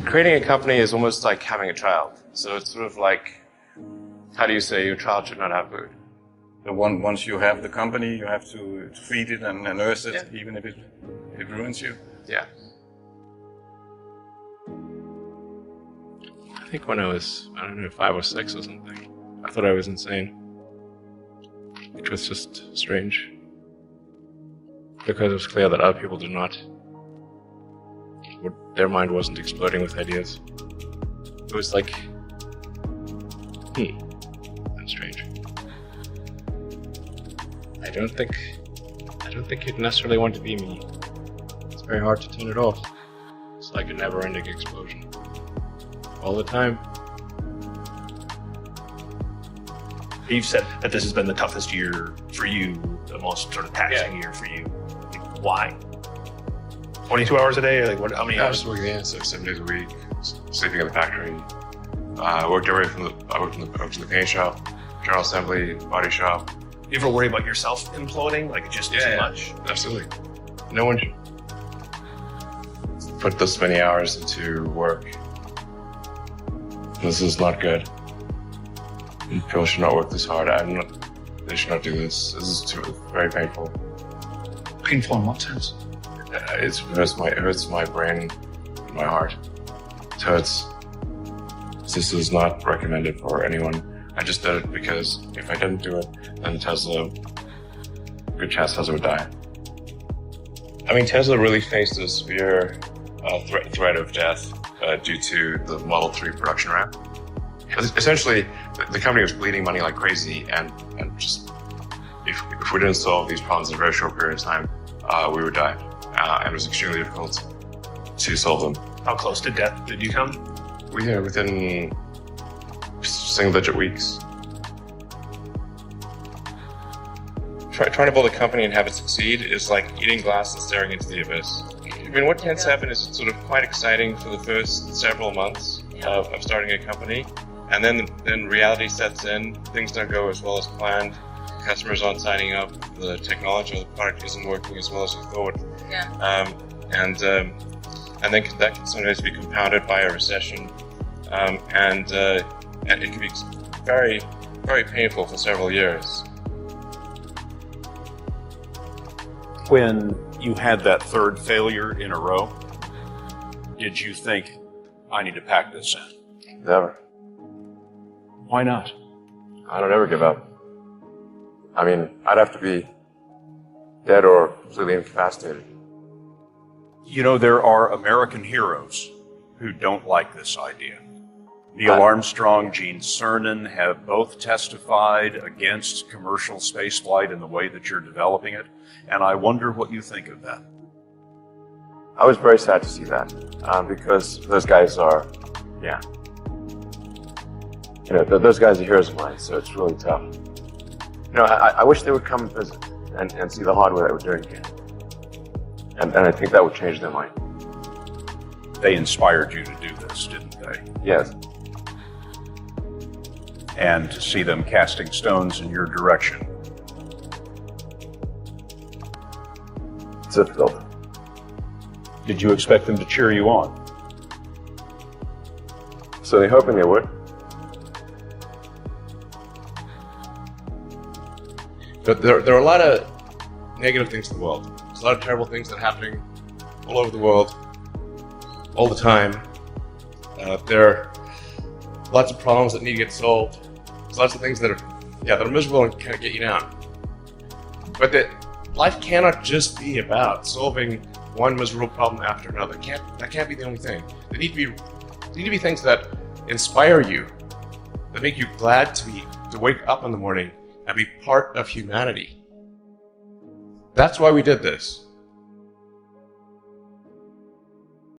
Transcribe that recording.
creating a company is almost like having a child. So it's sort of like, how do you say your child should not have food? So once you have the company, you have to feed it and nurse it, even if it ruins you. Yeah. I think when I was, 5 or 6 or something, I thought I was insane. Which was just strange. Because it was clear that other people did not. Their mind wasn't exploding with ideas. It was like, that's strange. I don't think you'd necessarily want to be me. It's very hard to turn it off. It's like a never-ending explosion. All the time. You've said that this has been the toughest year for you, the most sort of taxing year for you. Why? 22 hours a day, or like what? How many hours? I was working 7 days a week, sleeping in the factory. I worked in the paint shop, general assembly, body shop. You ever worry about yourself imploding? Like just too much? Absolutely. No one should put this many hours into work. This is not good. People should not work this hard. They should not do this. This is very painful. Painful in what sense? It hurts my brain and my heart. It hurts. This is not recommended for anyone. I just did it because if I didn't do it, then good chance Tesla would die. I mean, Tesla really faced a severe threat of death due to the Model 3 production ramp. Essentially, the company was bleeding money like crazy, and just if we didn't solve these problems in a very short period of time, we would die. And it was extremely difficult to solve them. How close to death did you come? Within single-digit weeks. Trying to build a company and have it succeed is like eating glass and staring into the abyss. I mean, what tends to happen is it's sort of quite exciting for the first several months of starting a company, and then reality sets in. Things don't go as well as planned. Customers aren't signing up. The technology or the product isn't working as well as you thought. Yeah. And then that can sometimes be compounded by a recession, and it can be very, very painful for several years. When you had that third failure in a row, did you think, I need to pack this in? Never. Why not? I don't ever give up. I mean, I'd have to be dead or completely incapacitated. You know, there are American heroes who don't like this idea. Neil Armstrong, Gene Cernan have both testified against commercial spaceflight in the way that you're developing it, and I wonder what you think of that. I was very sad to see that, because those guys are, those guys are heroes of mine, so it's really tough. I wish they would come and visit and see the hardware that we're doing here. And I think that would change their mind. They inspired you to do this, didn't they? Yes. And to see them casting stones in your direction. It's difficult. Did you expect them to cheer you on? So they're hoping they would. But there are a lot of negative things in the world. There's a lot of terrible things that are happening all over the world, all the time. There are lots of problems that need to get solved. There's lots of things that are miserable and kind of get you down. But that life cannot just be about solving one miserable problem after another. That can't be the only thing. There need to be things that inspire you, that make you glad to wake up in the morning and be part of humanity. That's why we did this.